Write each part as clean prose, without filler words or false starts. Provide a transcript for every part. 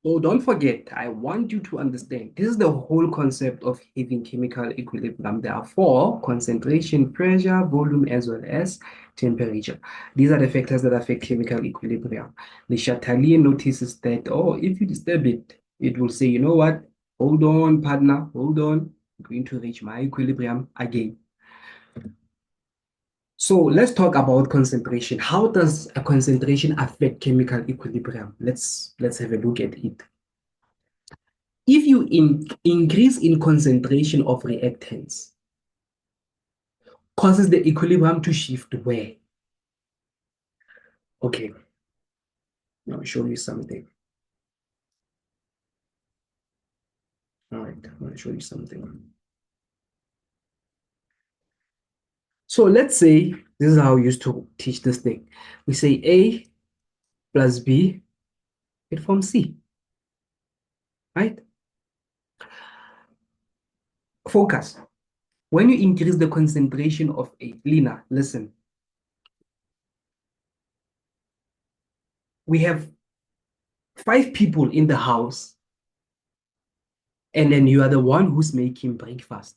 So don't forget, I want you to understand this is the whole concept of having chemical equilibrium. There are four: concentration, pressure, volume, as well as temperature. These are the factors that affect chemical equilibrium. The Chatelier notices that, oh, if you disturb it, it will say, you know what? Hold on, partner, hold on. I'm going to reach my equilibrium again. So let's talk about concentration. How does a concentration affect chemical equilibrium? Let's have a look at it. If you increase in concentration of reactants, causes the equilibrium to shift where? Okay, now I'll show you something. All right, I'm going to show you something. So let's say this is how we used to teach this thing. We say A plus B, it forms C, right? Focus. When you increase the concentration of A, Lina, listen. We have 5 people in the house, and then you are the one who's making breakfast.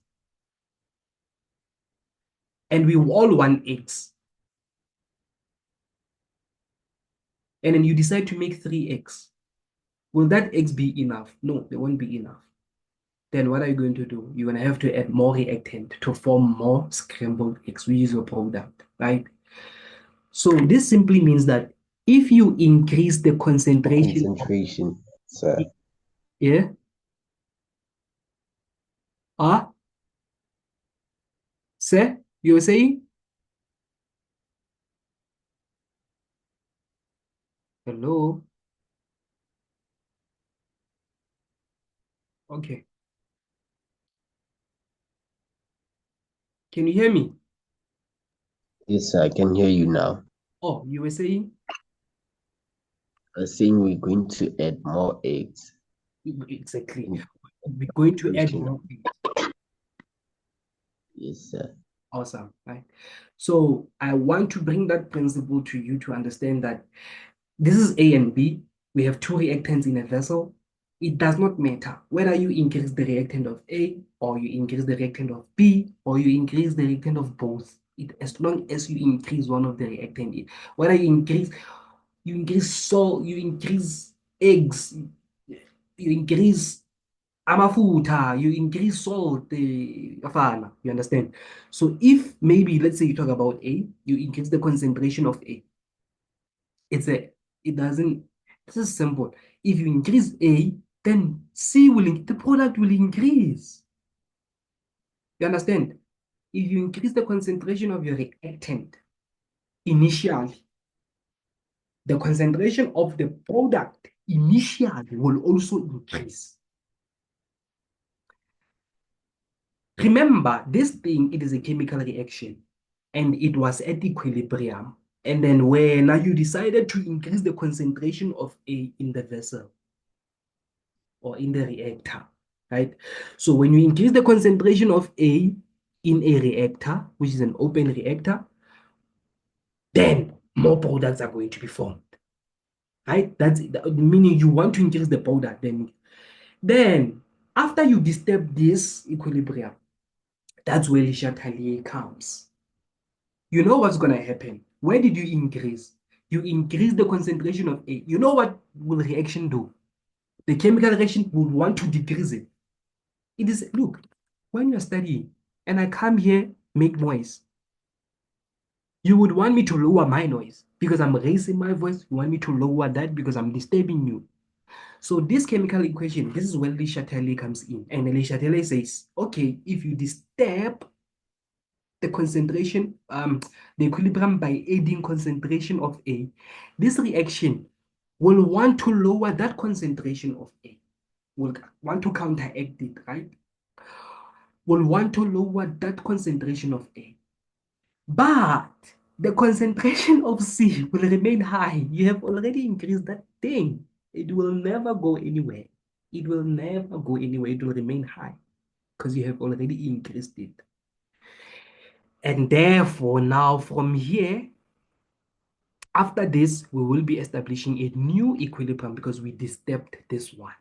And we all want eggs. And then you decide to make 3 eggs. Will that eggs be enough? No, they won't be enough. Then what are you going to do? You're going to have to add more reactant to form more scrambled eggs, which is your product, right? So this simply means that if you increase the concentration of, Concentration, sir. yeah, say, you were saying? Hello? Okay. Can you hear me? Yes, sir, I can hear you now. Oh, you were saying? I'm saying we're going to add more eggs Exactly. in We're going to add concentration. more eggs. Yes, sir. Awesome, right? So I want to bring that principle to you to understand that this is A and B. We have two reactants in a vessel. It does not matter whether you increase the reactant of A or you increase the reactant of B or you increase the reactant of both. As long as you increase one of the reactant, whether you increase salt, you increase eggs, you increase amafutha, you increase salt, you understand? So if maybe let's say you talk about A, you increase the concentration of A. It's a it doesn't this is simple. If you increase A, then the product will increase. You understand? If you increase the concentration of your reactant initially, the concentration of the product initially will also increase. Remember, this thing, it is a chemical reaction and it was at equilibrium. And then when now you decided to increase the concentration of A in the vessel or in the reactor, right? So when you increase the concentration of A in a reactor, which is an open reactor, then more products are going to be formed, right? That's meaning you want to increase the product. Then after you disturb this equilibrium, that's where Le Chatelier comes. You know what's going to happen. Where did you increase? You increase the concentration of A. You know what will reaction do? The chemical reaction would want to decrease it. It is, look, when you're studying and I come here, make noise, you would want me to lower my noise because I'm raising my voice. You want me to lower that because I'm disturbing you. So this chemical equation, this is where Le Chatelier comes in. And Le Chatelier says, okay, if you disturb the concentration, the equilibrium by adding concentration of A, this reaction will want to lower that concentration of A, will want to counteract it, right? Will want to lower that concentration of A. But the concentration of C will remain high. You have already increased that thing. It will never go anywhere. It will never go anywhere. It will remain high because you have already increased it. And therefore, now from here, After this, we will be establishing a new equilibrium because we disturbed this one.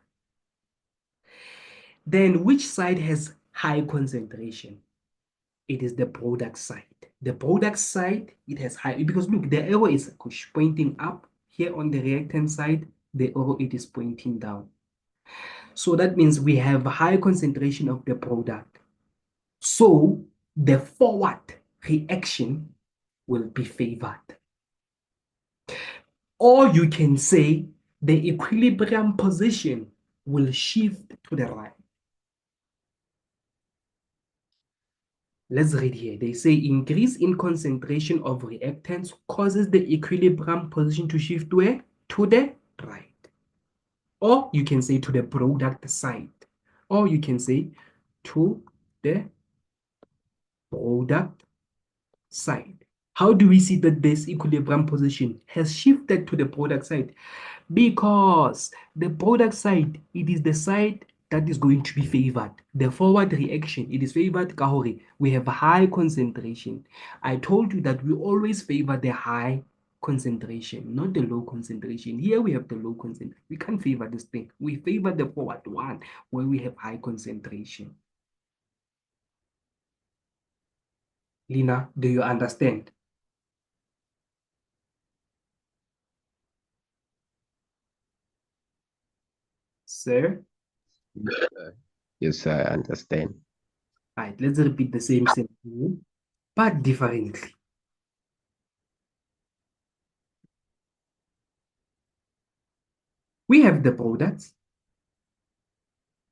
Then which side has high concentration? It is the product side. The product side, it has high, because look, the arrow is pointing up. Here on the reactant side, the arrow, it is pointing down. So that means we have a high concentration of the product. So the forward reaction will be favored. Or you can say the equilibrium position will shift to the right. Let's read here. They say increase in concentration of reactants causes the equilibrium position to shift where? To the right. Or you can say to the product side. Or you can say to the product side. How do we see that this equilibrium position has shifted to the product side? Because the product side, it is the side that is going to be favored. The forward reaction, it is favored. Kahori, we have high concentration. I told you that we always favor the high concentration, not the low concentration. Here we have the low concentration. We can't favor this thing. We favor the forward one where we have high concentration. Lina, do you understand? Sir? Yes, I understand. All right, let's repeat the same sentence, but differently. We have the products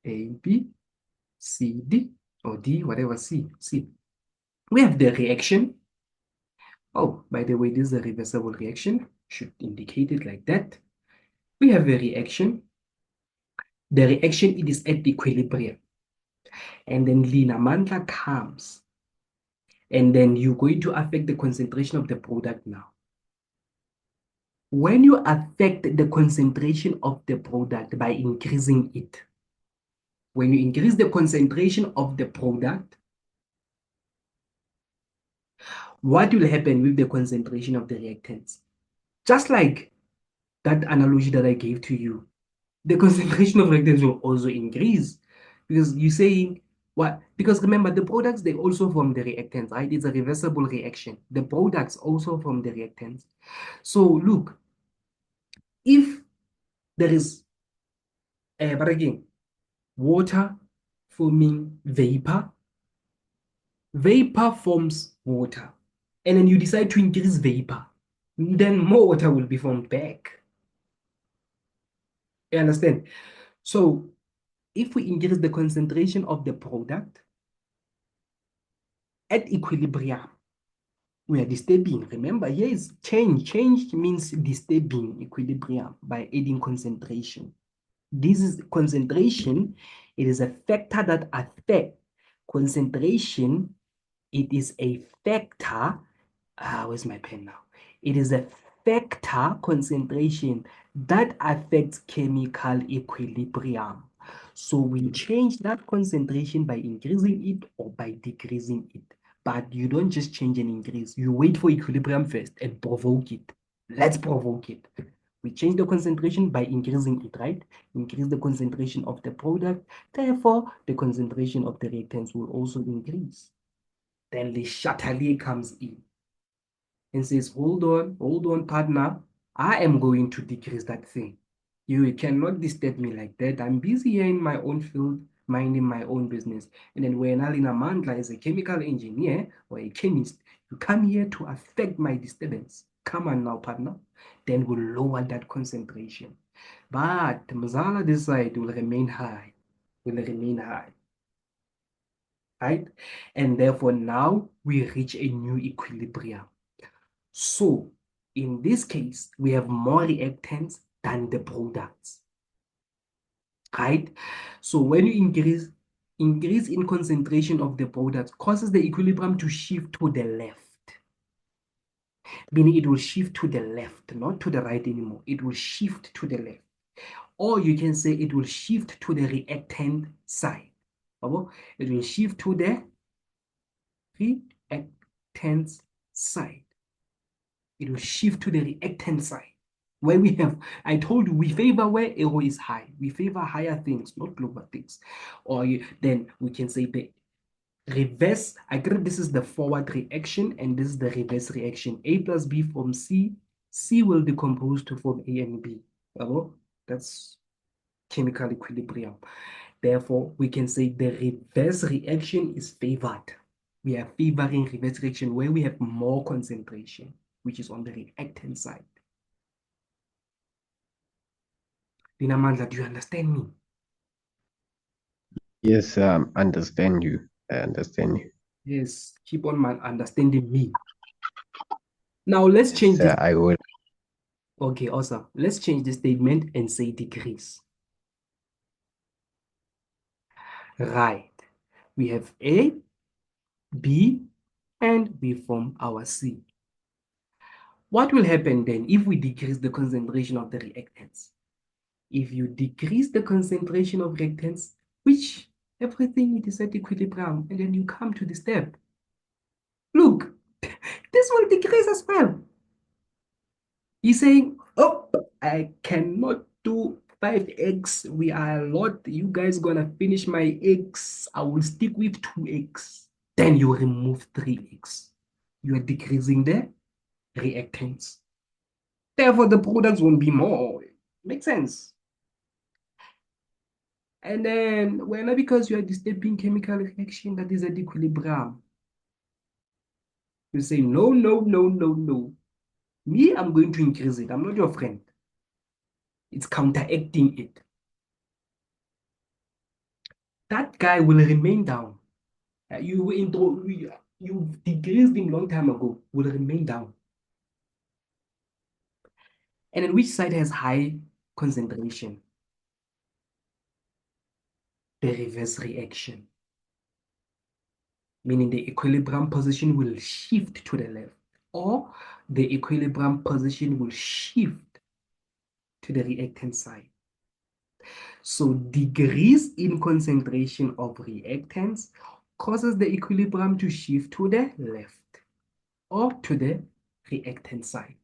A, B, C, D, or D, whatever, C. We have the reaction. Oh, by the way, this is a reversible reaction. Should indicate it like that. We have a reaction. The reaction, it is at equilibrium. And then Linamandla comes. And then you're going to affect the concentration of the product now. When you affect the concentration of the product by increasing it, when you increase the concentration of the product, what will happen with the concentration of the reactants? Just like that analogy that I gave to you, the concentration of reactants will also increase because you're saying what? Because remember, the products, they also form the reactants, right? It's a reversible reaction. The products also form the reactants. So look, if there is, but again, water forming vapor, vapor forms water, and then you decide to increase vapor, then more water will be formed back. You understand? So if we increase the concentration of the product at equilibrium, we are disturbing. Remember, here is change. Change means disturbing equilibrium by adding concentration. This is concentration. It is a factor that affects concentration. It is a factor. Where's my pen now? It is a factor concentration that affects chemical equilibrium. So we change that concentration by increasing it or by decreasing it. But you don't just change and increase. You wait for equilibrium first and provoke it. Let's provoke it. We change the concentration by increasing it, right? Increase the concentration of the product. Therefore, the concentration of the reactants will also increase. Then the Chatelier comes in and says, hold on, partner. I am going to decrease that thing. You cannot disturb me like that. I'm busy here in my own field, minding my own business. And then when Alina Mandla is a chemical engineer or a chemist, you come here to affect my disturbance. Come on now, partner. Then we'll lower that concentration. But Mzala this side will remain high. Right? And therefore now we reach a new equilibrium. So in this case, we have more reactants than the products, right? So when you increase in concentration of the products causes the equilibrium to shift to the left, meaning it will shift to the left, not to the right anymore. It will shift to the left. Or you can say it will shift to the reactant side. It will shift to the reactant side. It will shift to the reactant side. Where we have, I told you, we favor where arrow is high. We favor higher things, not lower things. Or then we can say the reverse. I agree this is the forward reaction and this is the reverse reaction. A plus B from C. C will decompose to form A and B. That's chemical equilibrium. Therefore, we can say the reverse reaction is favored. We are favoring reverse reaction where we have more concentration, which is on the reactant side. Dinamandla, do you understand me? Yes, understand you. I understand you. Yes, keep on understanding me. Now let's Yes, change this. I will. Okay, awesome. Let's change the statement and say degrees. Right. We have A, B, and we form our C. What will happen then if we decrease the concentration of the reactants? If you decrease the concentration of reactants, which everything it is at equilibrium, and then you come to the step. Look, this will decrease as well. He's saying, oh, I cannot do 5x. We are a lot. You guys gonna finish my x. I will stick with 2x. Then you remove 3x. You are decreasing the reactants. Therefore, the products won't be more. Makes sense. And then, well, because you are disturbing chemical reaction that is at equilibrium, you say, no, no, no, no, no. Me, I'm going to increase it. I'm not your friend. It's counteracting it. That guy will remain down. You decreased him long time ago, will remain down. And then which side has high concentration? The reverse reaction. Meaning the equilibrium position will shift to the left, or the equilibrium position will shift to the reactant side. So decrease in concentration of reactants causes the equilibrium to shift to the left or to the reactant side.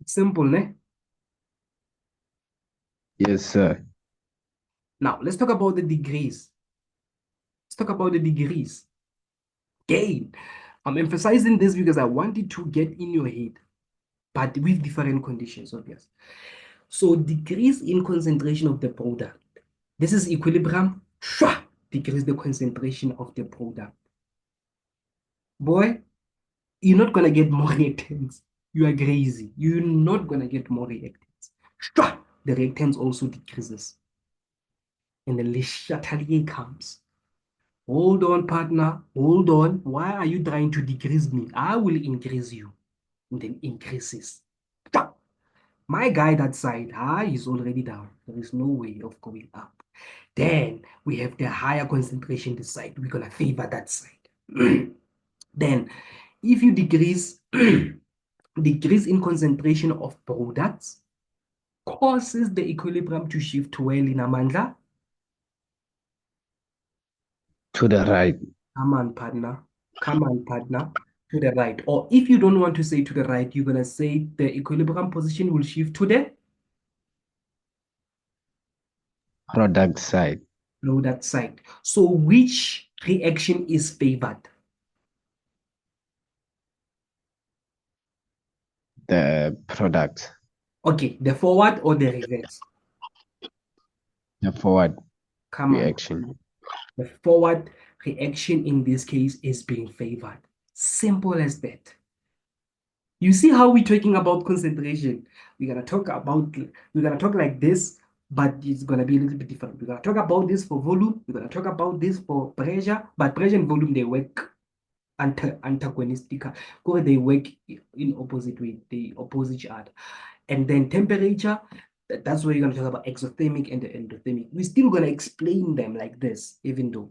It's simple, ne? Yes, sir. Now, let's talk about the degrees. Let's talk about the degrees. Again, I'm emphasizing this because I want it to get in your head, but with different conditions, obvious. So decrease in concentration of the product. This is equilibrium. Decrease the concentration of the product. Boy, you're not going to get more reactants. You are crazy. You're not going to get more reactants. The reactants also decreases. And then Le Chatelier comes. Hold on, partner. Hold on. Why are you trying to decrease me? I will increase you. And then increases. My guy that side, is already down. There is no way of going up. Then we have the higher concentration this side. We're going to favor that side. Then if you decrease decrease in concentration of products causes the equilibrium to shift to where linamandla. To the right. Come on, partner. Come on, partner. To the right. Or if you don't want to say to the right, you're going to say the equilibrium position will shift to the Product side. product side. So which reaction is favored? The product. Okay, the forward or the reverse? The forward Come on. reaction. The forward reaction in this case is being favored. Simple as that. You see how we're talking about concentration. We're gonna talk like this, but it's gonna be a little bit different. We're gonna talk about this for volume. We're gonna talk about this for pressure, but pressure and volume they work antagonistic, or they work in opposite way. They oppose each other. And then temperature, that's where you're gonna talk about exothermic and the endothermic. We're still gonna explain them like this, even though,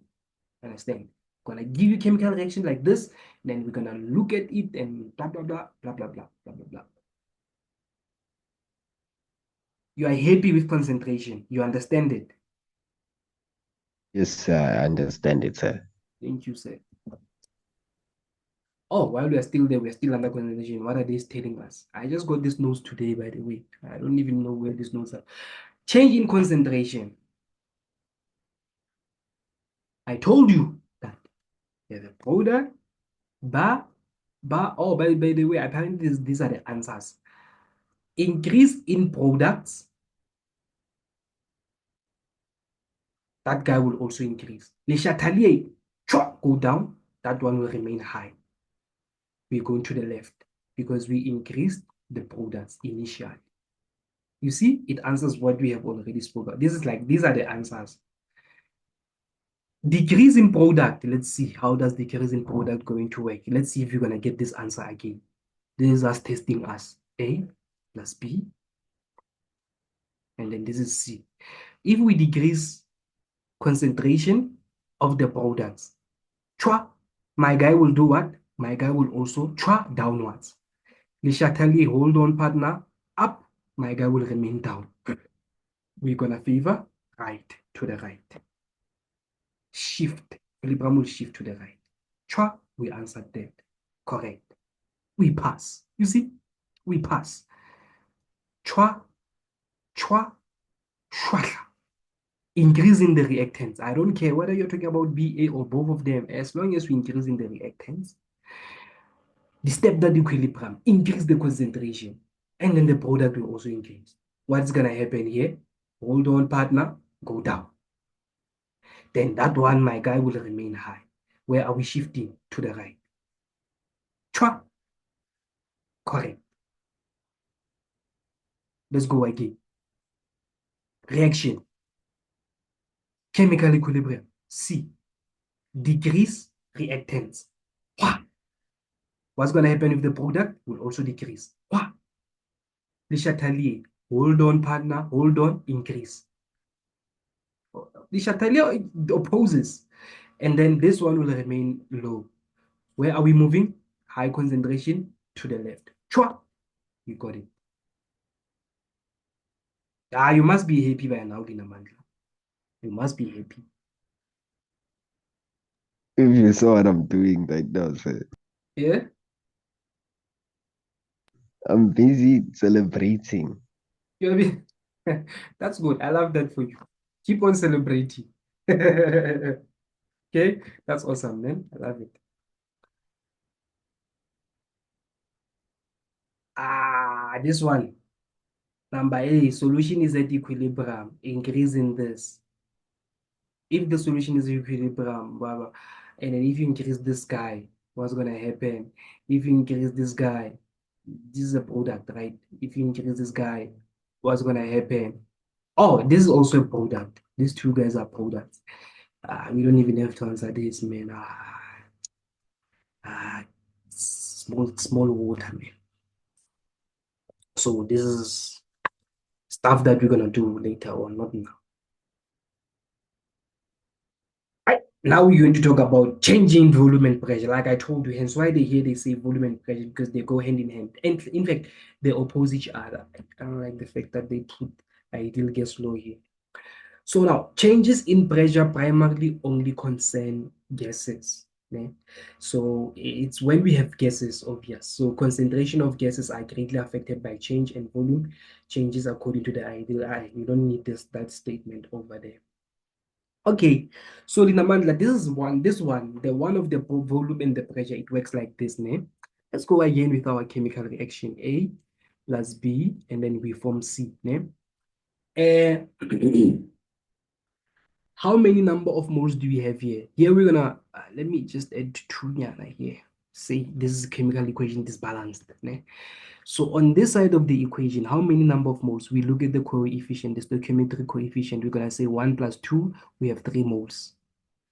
understand? Gonna give you chemical reaction like this, then we're gonna look at it and blah blah blah blah blah blah blah blah blah. You are happy with concentration. You understand it. Yes, sir, I understand it, sir. Thank you, sir. Oh, while we are still there, we're still under concentration. What are they telling us? I just got this notes today, by the way. I don't even know where these notes are. Change in concentration. I told you that there's a product, oh, by the way, apparently these are the answers. Increase in products, that guy will also increase. Le Chatelier, go down, that one will remain high. We're going to the left because we increased the products initially. You see, it answers what we have already spoken. This is like, these are the answers. Decrease in product. Let's see how does decrease in product going to work. Let's see if you're going to get this answer again. This is us testing us. A plus B. And then this is C. If we decrease concentration of the products, my guy will do what? My guy will also downwards. Le Chatelier, hold on, partner. Up, my guy will remain down. We're going to favor right to the right. Shift. Equilibrium will shift to the right. We answered that. Correct. We pass. You see? We pass. Chwa, chwa, chwa. Increasing the reactants. I don't care whether you're talking about BA or both of them, as long as we increase in the reactants, the step that equilibrium, increase the concentration, and then the product will also increase. What's going to happen here? Hold on, partner, go down. Then that one, my guy, will remain high. Where are we shifting? To the right. Chwa. Correct. Let's go again. Reaction. Chemical equilibrium. C. Decrease reactants. What's going to happen if the product will also decrease? Le Chatelier. Hold on, partner. Hold on. Increase. Le Chatelier opposes. And then this one will remain low. Where are we moving? High concentration to the left. You got it. You must be happy by now, Dinamandla. You must be happy. If you saw what I'm doing right now, sir, Yeah? I'm busy celebrating. That's good. I love that for you. Keep on celebrating. Okay, that's awesome, man. I love it. This one. Number A, solution is at equilibrium. Increasing this. If the solution is equilibrium, blah, blah, and then if you increase this guy, what's going to happen? If you increase this guy, this is a product, right? If you increase this guy, what's going to happen? Oh, this is also a product. These two guys are products. We don't even have to answer this, man. Small water, man. So this is stuff that we're gonna do later on, not now. Now we're going to talk about changing volume and pressure. Like I told you, hence why they say volume and pressure, because they go hand in hand. And in fact, they oppose each other. I don't like the fact that they put ideal gas law here. So now, changes in pressure primarily only concern gases. Yeah? So it's when we have gases, obvious. So concentration of gases are greatly affected by change and volume changes according to the ideal. You don't need that statement over there. Okay, so Linamandla, this one, the one of the volume and the pressure, it works like this, ne? Let's go again with our chemical reaction. A plus B, and then we form C, ne? How many number of moles do we have here? Here we're gonna, let me just add two here. Say this is chemical equation disbalanced, ne? So on this side of the equation, how many number of moles? We look at the coefficient, the stoichiometric coefficient. We're gonna say 1 plus 2, we have 3 moles.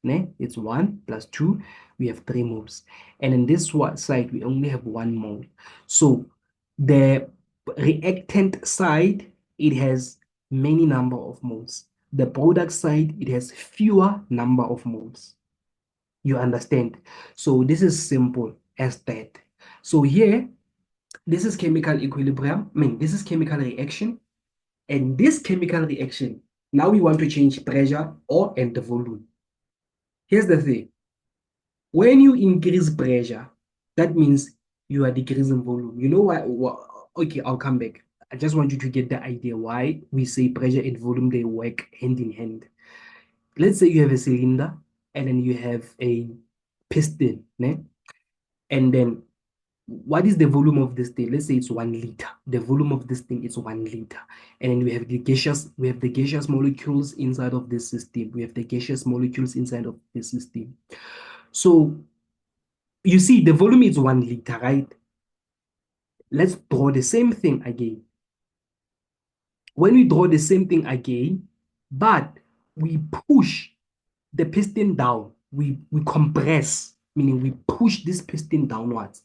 Ne? It's 1 plus 2, we have 3 moles. And in this side, we only have 1 mole. So the reactant side, it has many number of moles. The product side, it has fewer number of moles. You understand? So this is simple as that. So here, this is chemical equilibrium. This is chemical reaction. And this chemical reaction, now we want to change pressure or and the volume. Here's the thing. When you increase pressure, that means you are decreasing volume. You know why? Okay, I'll come back. I just want you to get the idea why we say pressure and volume, they work hand in hand. Let's say you have a cylinder and then you have a piston, né? And then what is the volume of this thing? Let's say it's 1 liter. The volume of this thing is 1 liter. And then we have the gaseous molecules inside of this system. We have the gaseous molecules inside of the system. So you see, the volume is 1 liter, right? Let's draw the same thing again. When we draw the same thing again, but we push the piston down, we compress, meaning we push this piston downwards.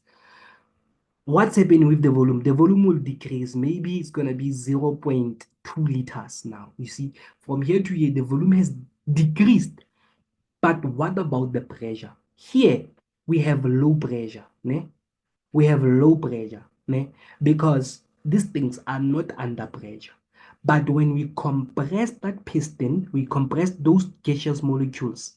What's happening with the volume? The volume will decrease. Maybe it's going to be 0.2 liters now. You see, from here to here, the volume has decreased. But what about the pressure? Here, we have low pressure. Ne? We have low pressure. Ne? Because these things are not under pressure. But when we compress that piston, we compress those gaseous molecules.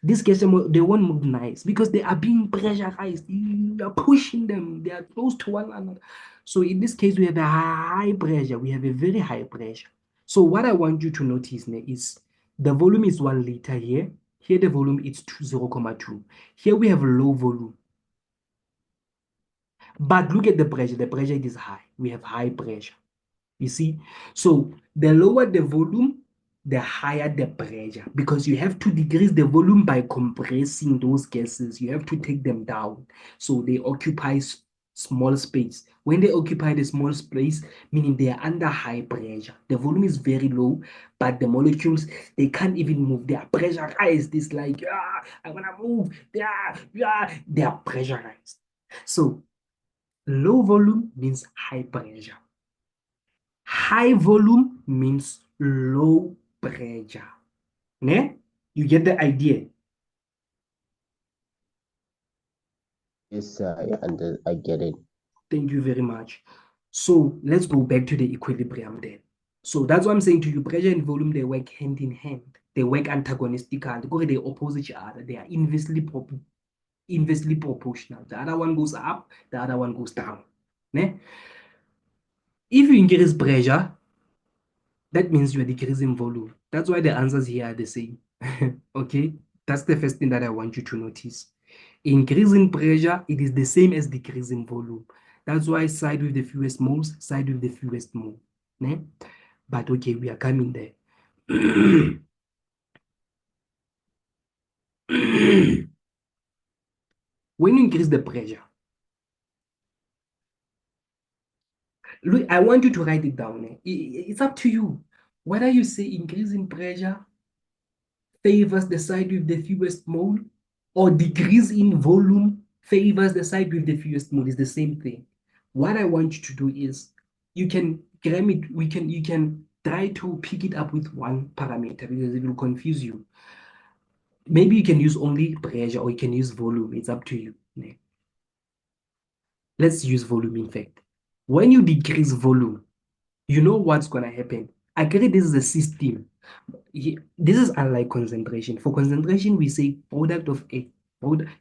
These gases, they won't move nice because they are being pressurized. You are pushing them. They are close to one another. So in this case, we have a high pressure. We have a very high pressure. So what I want you to notice is the volume is 1 liter here. Here the volume is 0.2. Here we have low volume. But look at the pressure. The pressure is high. We have high pressure. You see? So the lower the volume, the higher the pressure, because you have to decrease the volume by compressing those gases. You have to take them down. So they occupy small space. When they occupy the small space, meaning they are under high pressure. The volume is very low, but the molecules, they can't even move. They are pressurized. It's like, I want to move. They are pressurized. So low volume means high pressure. High volume means low pressure. Ne? You get the idea? Yes, I get it. Thank you very much. So let's go back to the equilibrium then. So that's what I'm saying to you. Pressure and volume, they work hand in hand. They work antagonistically. They oppose each other. They are inversely proportional. The other one goes up, the other one goes down. Ne? If you increase pressure, that means you are decreasing volume. That's why the answers here are the same. Okay, that's the first thing that I want you to notice. Increasing pressure, it is the same as decreasing volume. That's why side with the fewest moles, side with the fewest mole. Ne? But okay, we are coming there. When you increase the pressure, look, I want you to write it down. Eh? It's up to you. Whether you say increasing pressure favors the side with the fewest mole, or decrease in volume favors the side with the fewest mole. Is the same thing. What I want you to do is you can gram it, you can try to pick it up with one parameter because it will confuse you. Maybe you can use only pressure or you can use volume. It's up to you. Let's use volume, in fact. When you decrease volume, you know what's going to happen. I agree this is a system. This is unlike concentration. For concentration, we say product of A,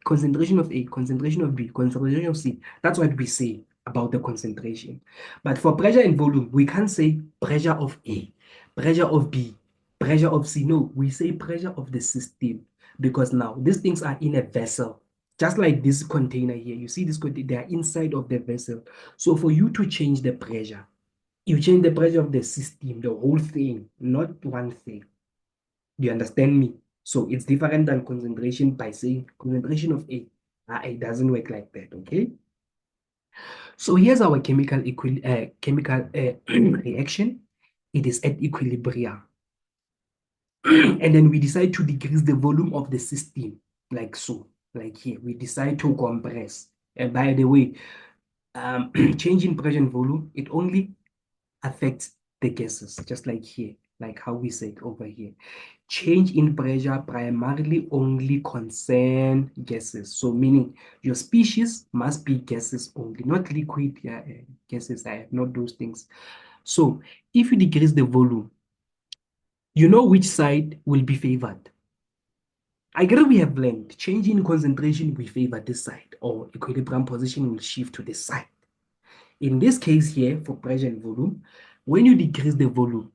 concentration of A, concentration of B, concentration of C. That's what we say about the concentration. But for pressure and volume, we can't say pressure of A, pressure of B, pressure of C. No, we say pressure of the system because now these things are in a vessel. Just like this container here, you see this container, they are inside of the vessel. So for you to change the pressure, you change the pressure of the system, the whole thing, not one thing. Do you understand me? So it's different than concentration by saying concentration of A. It doesn't work like that, okay? So here's our chemical reaction. It is at equilibrium. And then we decide to decrease the volume of the system, like so, like here. We decide to compress. And by the way, change in pressure and volume, it only affects the gases, just like here, like how we said over here. Change in pressure primarily only concern gases. So meaning your species must be gases only, not liquid gases, not those things. So if you decrease the volume, you know which side will be favored. I guess we have learned changing concentration will favor this side, or equilibrium position will shift to this side. In this case here, for pressure and volume, when you decrease the volume,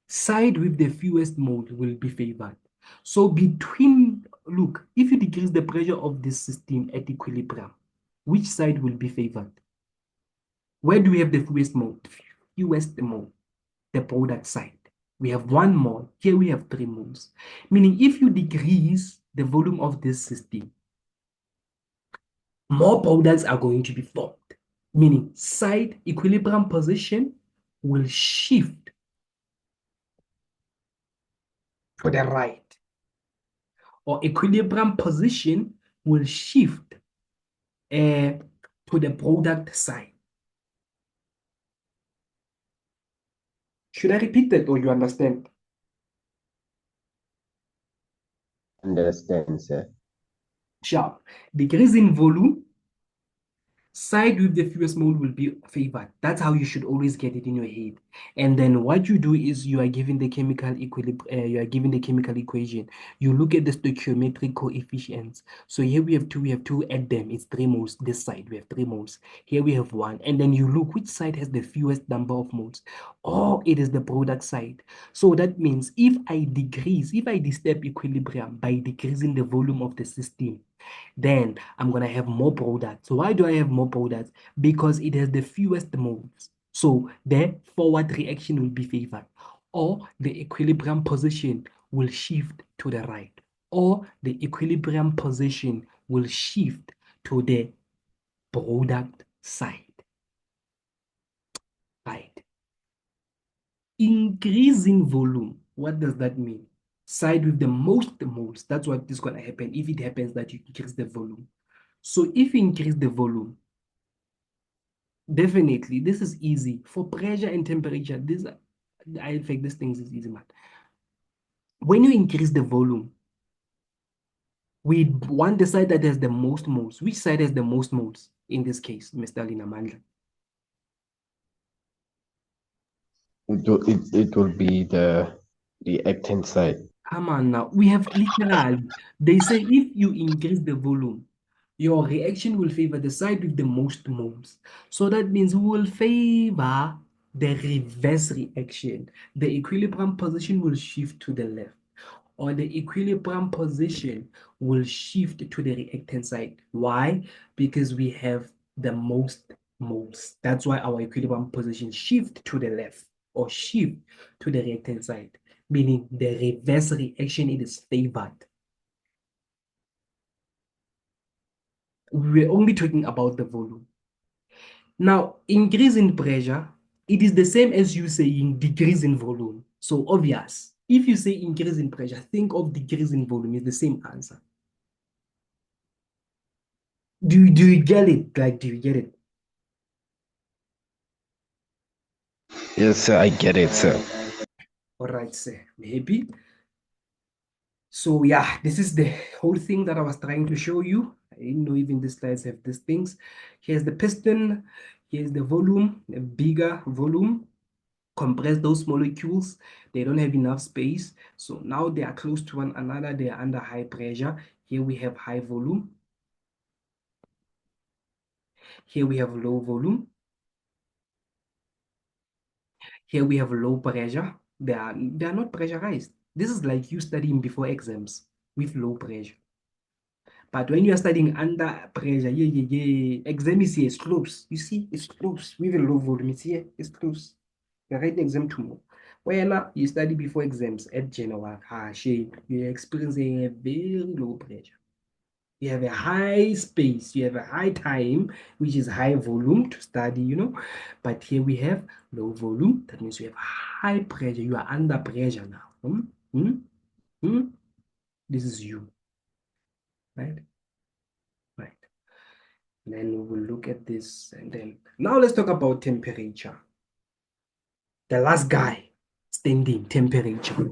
side with the fewest mole will be favored. So look, if you decrease the pressure of this system at equilibrium, which side will be favored? Where do we have the fewest mole? Fewest mole, the product side. We have one mole. Here we have 3 moles. Meaning if you decrease the volume of this system, more products are going to be formed. Meaning side equilibrium position will shift to the right, or equilibrium position will shift to the product side. Should I repeat that or you understand? Understand, sir. Sure. Decrease in volume, side with the fewest mole will be favored. That's how you should always get it in your head. And then what you do is you are given the chemical equation. You look at the stoichiometric coefficients. So here we have two, add them. It's 3 moles. This side we have 3 moles. Here we have 1. And then you look which side has the fewest number of moles. Oh, it is the product side. So that means if I disturb equilibrium by decreasing the volume of the system, then I'm going to have more products. So why do I have more products? Because it has the fewest moles. So the forward reaction will be favored, or the equilibrium position will shift to the right, or the equilibrium position will shift to the product side. Right. Increase in volume. What does that mean? Side with the most moles. That's what is going to happen if it happens that you increase the volume. So if you increase the volume, definitely this is easy. For pressure and temperature, I think this thing is easy, man. When you increase the volume, we want the side that has the most moles. Which side has the most moles in this case, Mr. Linamandla? It will be the reactant side. Come on now. We have literally, they say if you increase the volume, your reaction will favor the side with the most moles. So that means we will favor the reverse reaction. The equilibrium position will shift to the left, or the equilibrium position will shift to the reactant side. Why? Because we have the most moles. That's why our equilibrium position shift to the left or shift to the reactant side, meaning the reverse reaction it is favored. We're only talking about the volume. Now, increase in pressure, it is the same as you saying decrease in volume. So obvious. If you say increase in pressure, think of decrease in volume. It's the same answer. Do you get it? Like, do you get it? Yes, sir, I get it, sir. All right, sir. Maybe. So yeah, this is the whole thing that I was trying to show you. I didn't know even the slides have these things. Here's the piston. Here's the volume, a bigger volume. Compress those molecules. They don't have enough space. So now they are close to one another. They are under high pressure. Here we have high volume. Here we have low volume. Here we have low pressure. They are not pressurized. This is like you studying before exams with low pressure. But when you are studying under pressure, exam is here, it's close. You see, it's close. We have a low volume, it's here, it's close. You're writing exam tomorrow. When you study before exams at January, shame, you're experiencing a very low pressure. You have a high space, you have a high time, which is high volume to study, But here we have low volume. That means you have high pressure. You are under pressure now. Hmm? Hmm? This is you, right? Right. Then we will look at this, and then now let's talk about temperature. The last guy standing, temperature.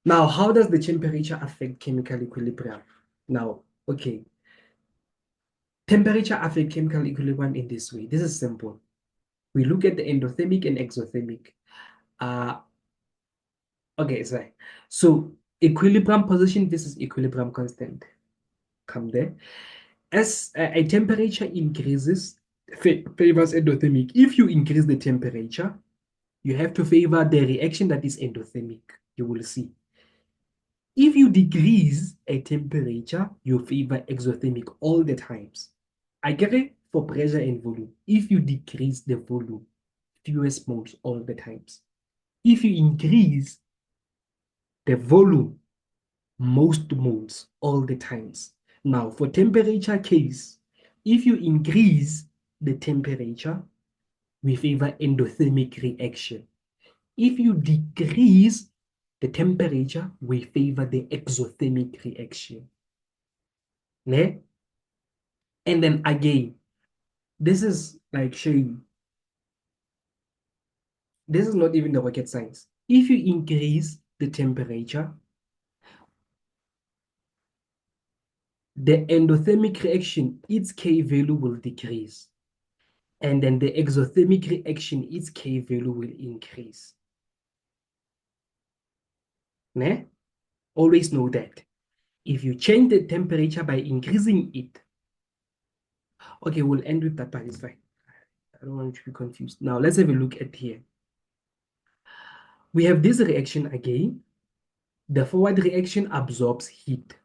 Now, how does the temperature affect chemical equilibrium? Now, okay, temperature affect chemical equilibrium in this way. This is simple. We look at the endothermic and exothermic. Okay, sorry. So equilibrium position, this is equilibrium constant. Come there. As a temperature increases, favors endothermic. If you increase the temperature, you have to favor the reaction that is endothermic. You will see. If you decrease a temperature, you favor exothermic all the times. I get it for pressure and volume. If you decrease the volume, fewest moles all the times. If you increase the volume, most moles all the times. Now, for temperature case, if you increase the temperature, we favor endothermic reaction. If you decrease the temperature, we favor the exothermic reaction. Ne? And then again, this is like showing, this is not even the rocket science. If you increase the temperature, the endothermic reaction, its K value will decrease. And then the exothermic reaction, its K value will increase. Ne? Always know that. If you change the temperature by increasing it, okay, we'll end with that part, it's fine. I don't want you to be confused. Now, let's have a look at here. We have this reaction again. The forward reaction absorbs heat,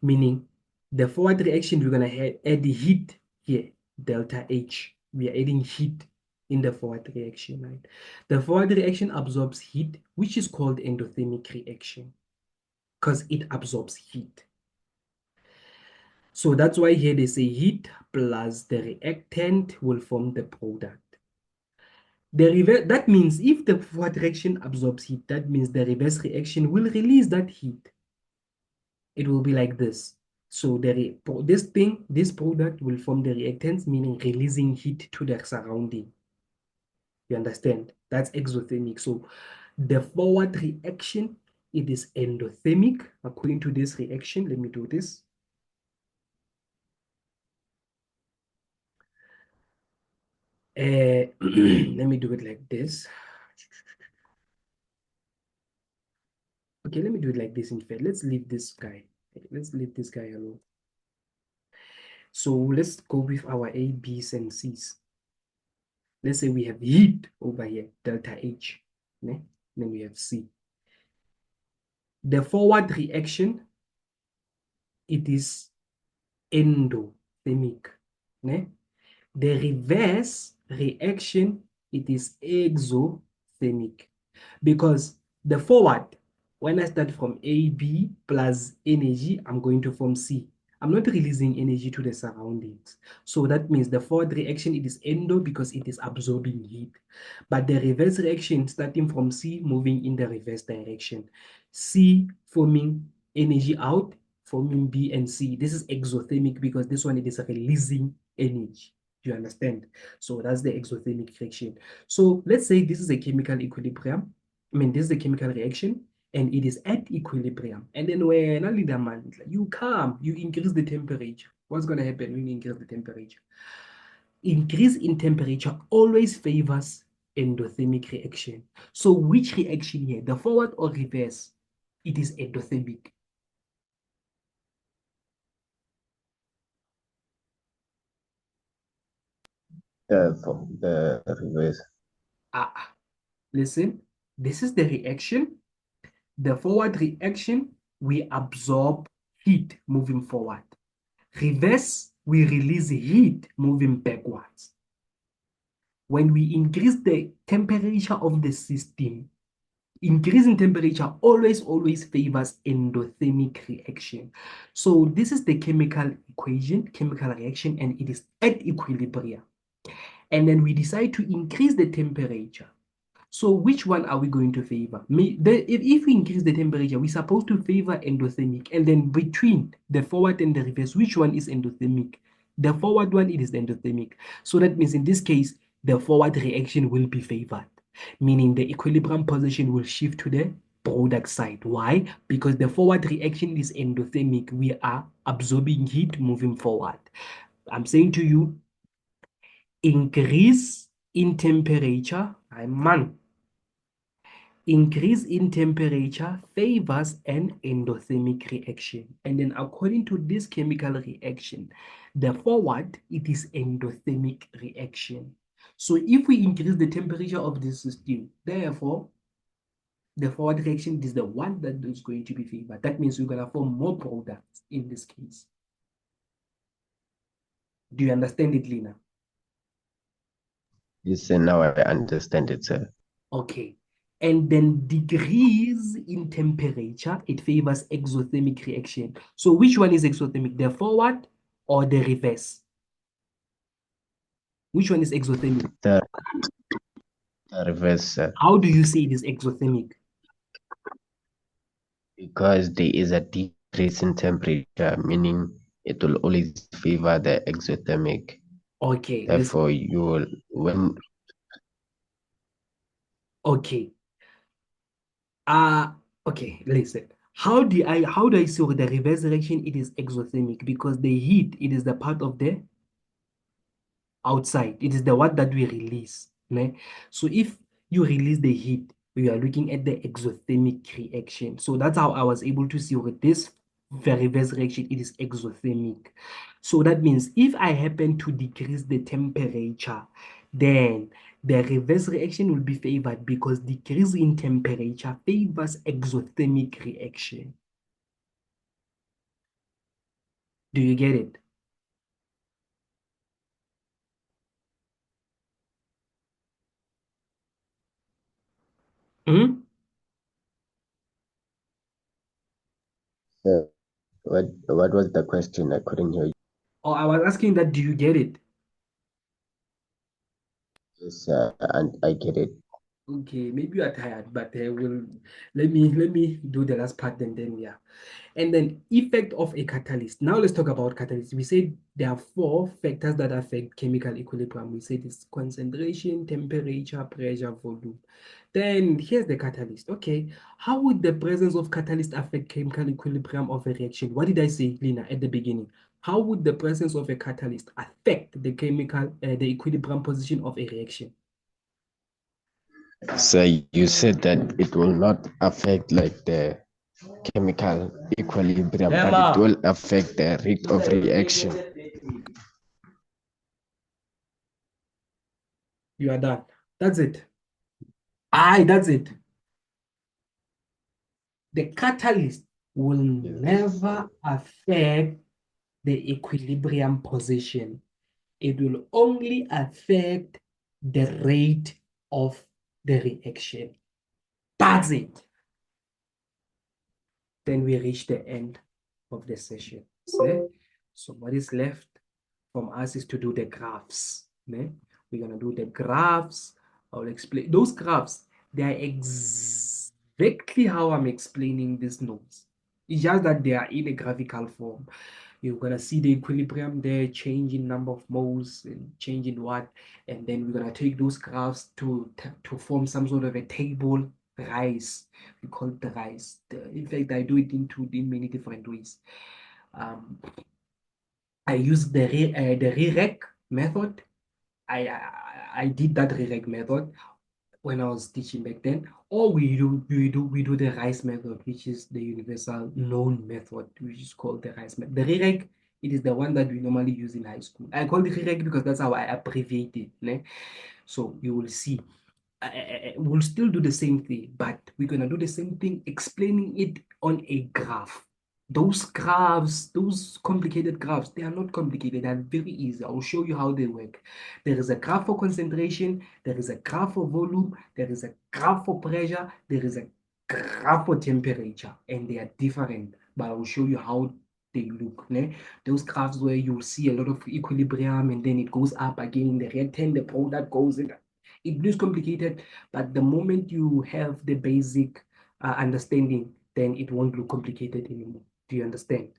meaning the forward reaction, we're going to add the heat here, delta H. We are adding heat in the forward reaction, right? The forward reaction absorbs heat, which is called endothermic reaction because it absorbs heat. So that's why here they say heat plus the reactant will form the product. That means if the forward reaction absorbs heat, that means the reverse reaction will release that heat. It will be like this. So this product will form the reactants, meaning releasing heat to the surrounding. You understand? That's exothermic. So the forward reaction, it is endothermic. According to this reaction, let me do this. Let me do it like this. Okay, let me do it like this instead. Let's leave this guy. Let's leave this guy alone. So let's go with our A, B's, and C's. Let's say we have heat over here, delta H. Ne? Then we have C. The forward reaction, it is endothermic. Ne? The reverse reaction, it is exothermic. Because the forward, when I start from AB plus energy, I'm going to form C. I'm not releasing energy to the surroundings. So that means the forward reaction, it is endo because it is absorbing heat. But the reverse reaction, starting from C, moving in the reverse direction. C forming energy out, forming B and C. This is exothermic because this one, it is releasing energy. You understand? So that's the exothermic reaction. So let's say this is a chemical equilibrium. This is a chemical reaction and it is at equilibrium. And then when you come, you increase the temperature. What's going to happen when you increase the temperature? Increase in temperature always favors endothermic reaction. So which reaction here, the forward or reverse? It is endothermic. For the reverse. Listen, this is the reaction. The forward reaction, we absorb heat moving forward. Reverse, we release heat moving backwards. When we increase the temperature of the system, increasing temperature always favors endothermic reaction. So this is the chemical equation, chemical reaction, and it is at equilibrium. And then we decide to increase the temperature. So which one are we going to favor? If we increase the temperature, we're supposed to favor endothermic. And then between the forward and the reverse, which one is endothermic? The forward one, it is endothermic. So that means in this case, the forward reaction will be favored, meaning the equilibrium position will shift to the product side. Why? Because the forward reaction is endothermic. We are absorbing heat moving forward. I'm saying to you, increase in temperature, man, increase in temperature favors an endothermic reaction. And then according to this chemical reaction, therefore what? It is endothermic reaction. So if we increase the temperature of the system, therefore, the forward reaction is the one that is going to be favored. That means we're going to form more products in this case. Do you understand it, Lina? Yes, sir. Now I understand it, sir. Okay. And then decrease in temperature, it favors exothermic reaction. So which one is exothermic, the forward or the reverse? Which one is exothermic? The reverse, sir. How do you say it is exothermic? Because there is a decrease in temperature, meaning it will always favor the exothermic. Okay, Therefore, you will okay. Okay, listen. How do I say the reverse reaction it is exothermic? Because the heat, it is the part of the outside. It is the one that we release. Ne? So if you release the heat, we are looking at the exothermic reaction. So that's how I was able to see with this reverse reaction, it is exothermic. So that means if I happen to decrease the temperature, then the reverse reaction will be favored because decrease in temperature favors exothermic reaction. Do you get it? Hmm? what was the question? I couldn't hear you. Or I was asking that, do you get it? Yes, and I get it. Okay, maybe you are tired, but will let me do the last part and then yeah. And then effect of a catalyst. Now let's talk about catalyst. We said there are four factors that affect chemical equilibrium. We said it's concentration, temperature, pressure, volume. Then here's the catalyst. Okay, how would the presence of catalyst affect chemical equilibrium of a reaction? What did I say, Lina, at the beginning? How would the presence of a catalyst affect the the equilibrium position of a reaction? So you said that it will not affect like the chemical equilibrium, but it will affect the rate of reaction. You are done. That's it. Aye, that's it. The catalyst will never affect the equilibrium position. It will only affect the rate of the reaction. That's it. Then we reach the end of the session. So what is left from us is to do the graphs. We're going to do the graphs. I'll explain those graphs. They are exactly how I'm explaining these notes. It's just that they are in a graphical form. You're going to see the equilibrium there, change in number of moles and change in what. And then we're going to take those graphs to form some sort of a table rise. We call it the rise. In fact, I do it in many different ways. I use the re-rec method. I did that re-rec method when I was teaching back then. Or we do the RICE method, which is the universal known method, which is called the RICE method. The re-rec, it is the one that we normally use in high school. I call it re-rec because that's how I abbreviate it. Ne? So you will see. We'll still do the same thing, but we're going to do the same thing, explaining it on a graph. Those graphs, those complicated graphs, they are not complicated. They're very easy. I'll show you how they work. There is a graph for concentration. There is a graph for volume. There is a graph for pressure. There is a graph for temperature. And they are different, but I will show you how they look. Ne? Those graphs where you'll see a lot of equilibrium and then it goes up again in the reactant, the product goes in. It looks complicated, but the moment you have the basic understanding, then it won't look complicated anymore. Do you understand?